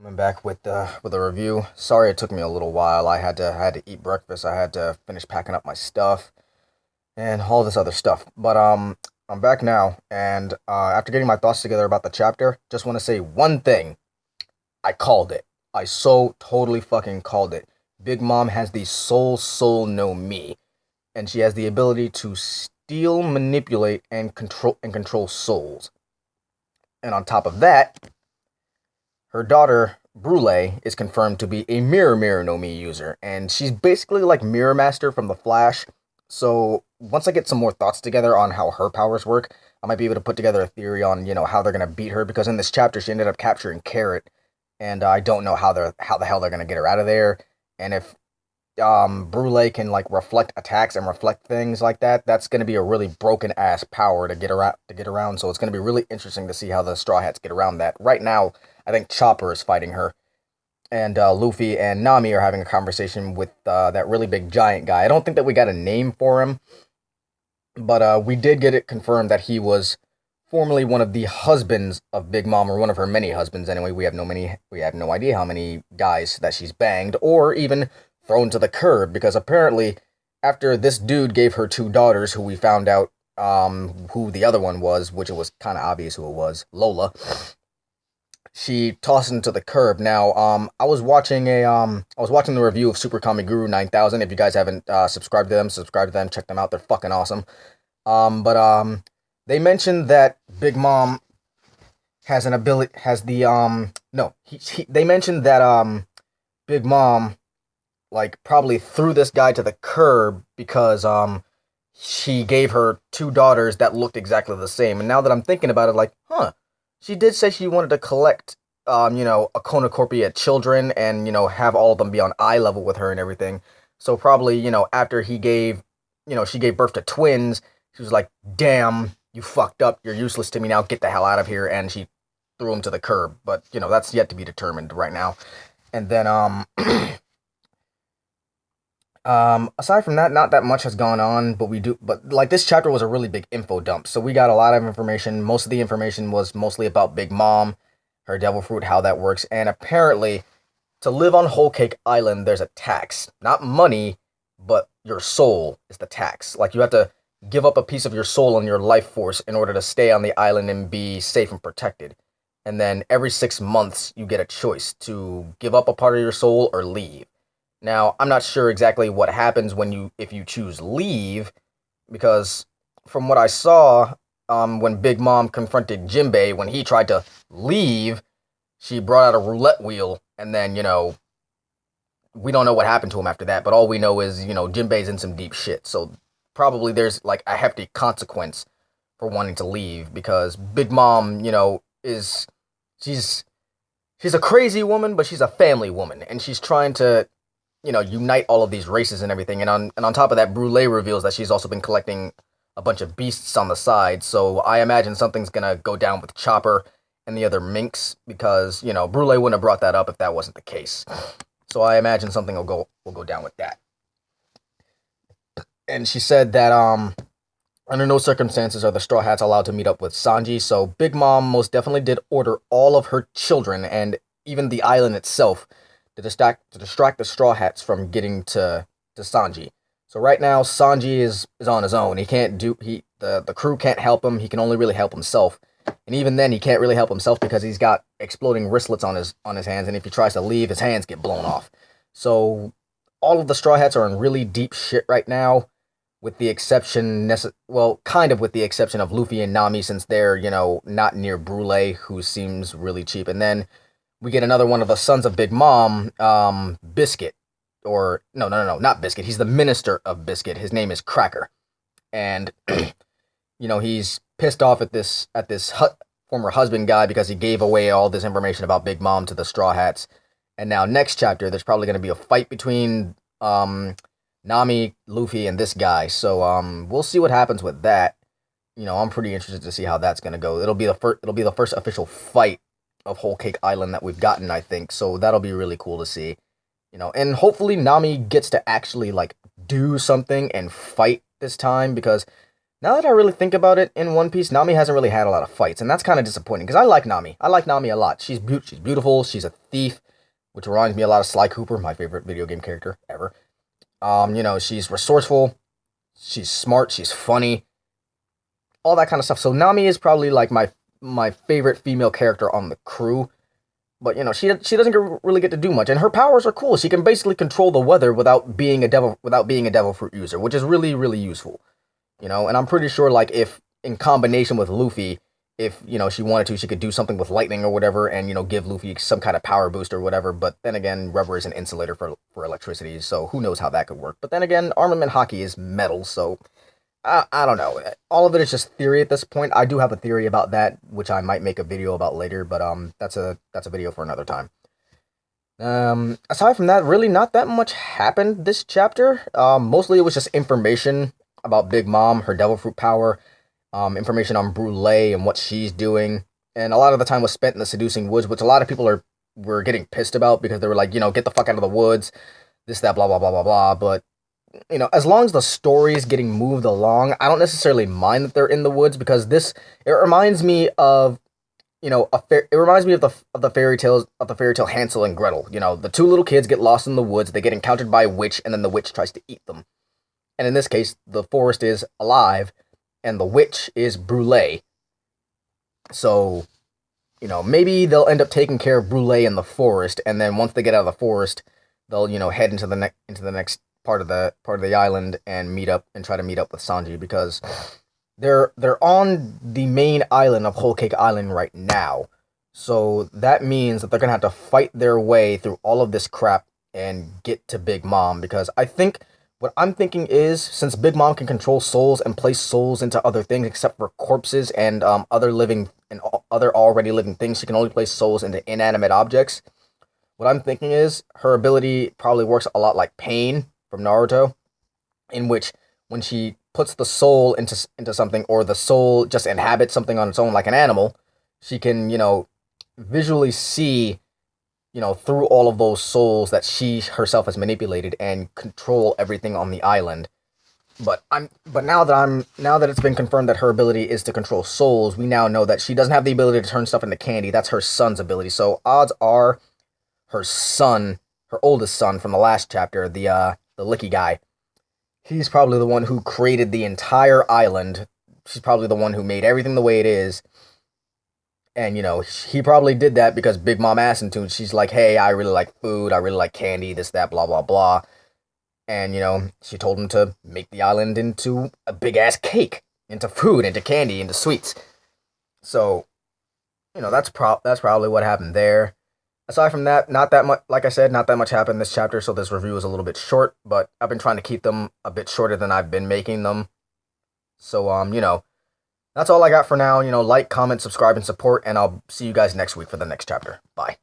Coming back with a review. Sorry it took me a little while. I had to eat breakfast. I had to finish packing up my stuff and all this other stuff. But I'm back now, and after getting my thoughts together about the chapter, just want to say one thing. I called it. I so totally fucking called it. Big Mom has the soul no me, and she has the ability to steal, manipulate, and control souls. And on top of that, her daughter, Brule, is confirmed to be a Mirror no Me user, and she's basically like Mirror Master from The Flash. So once I get some more thoughts together on how her powers work, I might be able to put together a theory on how they're gonna beat her. Because in this chapter, she ended up capturing Carrot, and I don't know how the hell they're gonna get her out of there. And if Brule can like reflect attacks and reflect things like that, that's gonna be a really broken ass power to get around. So it's gonna be really interesting to see how the Straw Hats get around that. Right now, I think Chopper is fighting her, and Luffy and Nami are having a conversation with that really big giant guy. I don't think that we got a name for him, but we did get it confirmed that he was formerly one of the husbands of Big Mom, or one of her many husbands. Anyway, we have no idea how many guys that she's banged or even thrown to the curb, because apparently after this dude gave her two daughters, who we found out who the other one was, which it was kind of obvious who it was, Lola. She tossed into the curb. Now, I was watching the review of Super Kami Guru 9000. If you guys haven't subscribed to them, subscribe to them. Check them out. They're fucking awesome. But they mentioned that Big Mom has an ability. Has the no. They mentioned that Big Mom like probably threw this guy to the curb because she gave her two daughters that looked exactly the same. And now that I'm thinking about it, like, huh. She did say she wanted to collect, a cornucopia children and, have all of them be on eye level with her and everything. So probably, after she gave birth to twins, she was like, damn, you fucked up. You're useless to me now. Get the hell out of here. And she threw him to the curb. But, that's yet to be determined right now. And then, aside from that, not that much has gone on, but like this chapter was a really big info dump. So we got a lot of information. Most of the information was mostly about Big Mom, her devil fruit, how that works, and apparently to live on Whole Cake Island, there's a tax. Not money, but your soul is the tax. Like you have to give up a piece of your soul and your life force in order to stay on the island and be safe and protected. And then every 6 months, you get a choice to give up a part of your soul or leave. Now, I'm not sure exactly what happens if you choose leave, because from what I saw, when Big Mom confronted Jinbei, when he tried to leave, she brought out a roulette wheel, and then, we don't know what happened to him after that, but all we know is, Jinbei's in some deep shit, so probably there's, like, a hefty consequence for wanting to leave, because Big Mom, is, she's a crazy woman, but she's a family woman, and she's trying to unite all of these races and everything. And on top of that, Brule reveals that she's also been collecting a bunch of beasts on the side. So I imagine something's gonna go down with Chopper and the other minks, because Brule wouldn't have brought that up if that wasn't the case. So I imagine something will go down with that. And she said that under no circumstances are the Straw Hats allowed to meet up with Sanji. So Big Mom most definitely did order all of her children and even the island itself to distract the Straw Hats from getting to Sanji. So right now, Sanji is on his own. He can't do the crew can't help him. He can only really help himself. And even then, he can't really help himself because he's got exploding wristlets on his hands, and if he tries to leave, his hands get blown off. So all of the Straw Hats are in really deep shit right now, with the exception, kind of with the exception of Luffy and Nami, since they're, not near Brule, who seems really cheap. And then we get another one of the sons of Big Mom, Biscuit. Or, no, not Biscuit. He's the minister of Biscuit. His name is Cracker. And, he's pissed off at this former husband guy because he gave away all this information about Big Mom to the Straw Hats. And now, next chapter, there's probably going to be a fight between Nami, Luffy, and this guy. So, we'll see what happens with that. I'm pretty interested to see how that's going to go. It'll be the first official fight of Whole Cake Island that we've gotten, I think. So that'll be really cool to see. And hopefully Nami gets to actually, like, do something and fight this time, because Now that I really think about it, in One Piece, Nami hasn't really had a lot of fights, and that's kind of disappointing because I like Nami. I like Nami a lot. She's beautiful. She's a thief, which reminds me a lot of Sly Cooper, my favorite video game character ever. She's resourceful. She's smart. She's funny. All that kind of stuff. So Nami is probably like my favorite female character on the crew. But she doesn't really get to do much, and her powers are cool. She can basically control the weather without being a devil fruit user, which is really really useful. And I'm pretty sure like if in combination with Luffy, if she wanted to, she could do something with lightning or whatever, and give Luffy some kind of power boost or whatever. But then again, rubber is an insulator for electricity, so who knows how that could work. But then again, armament hockey is metal, so I don't know. All of it is just theory at this point. I do have a theory about that, which I might make a video about later, but that's a video for another time. Aside from that, really not that much happened this chapter. Mostly it was just information about Big Mom, her devil fruit power, information on Brûlée and what she's doing, and a lot of the time was spent in the seducing woods, which a lot of people were getting pissed about because they were like, get the fuck out of the woods, this, that, blah, blah, blah, blah, blah, but as long as the story is getting moved along, I don't necessarily mind that they're in the woods because it reminds me of, it reminds me of the fairy tale Hansel and Gretel. The two little kids get lost in the woods, they get encountered by a witch, and then the witch tries to eat them. And in this case, the forest is alive, and the witch is Brûlée. So, maybe they'll end up taking care of Brûlée in the forest, and then once they get out of the forest, they'll, head into the next part of the island and try to meet up with Sanji, because they're on the main island of Whole Cake Island right now. So that means that they're gonna have to fight their way through all of this crap and get to Big Mom, because what I'm thinking is, since Big Mom can control souls and place souls into other things except for corpses and other already living things, she can only place souls into inanimate objects. What I'm thinking is her ability probably works a lot like Pain from Naruto, in which when she puts the soul into something, or the soul just inhabits something on its own like an animal, she can, visually see, through all of those souls that she herself has manipulated and control everything on the island. But now that it's been confirmed that her ability is to control souls, we now know that she doesn't have the ability to turn stuff into candy. That's her son's ability. So odds are her son, her oldest son from the last chapter, the Licky guy, he's probably the one who created the entire island. She's probably the one who made everything the way it is. And, he probably did that because Big Mom asked him to. And she's like, hey, I really like food. I really like candy, this, that, blah, blah, blah. And, she told him to make the island into a big-ass cake. Into food, into candy, into sweets. So, that's probably what happened there. Aside from that, not that much, like I said, not that much happened this chapter, so this review is a little bit short, but I've been trying to keep them a bit shorter than I've been making them. So, that's all I got for now. Like, comment, subscribe, and support, and I'll see you guys next week for the next chapter. Bye.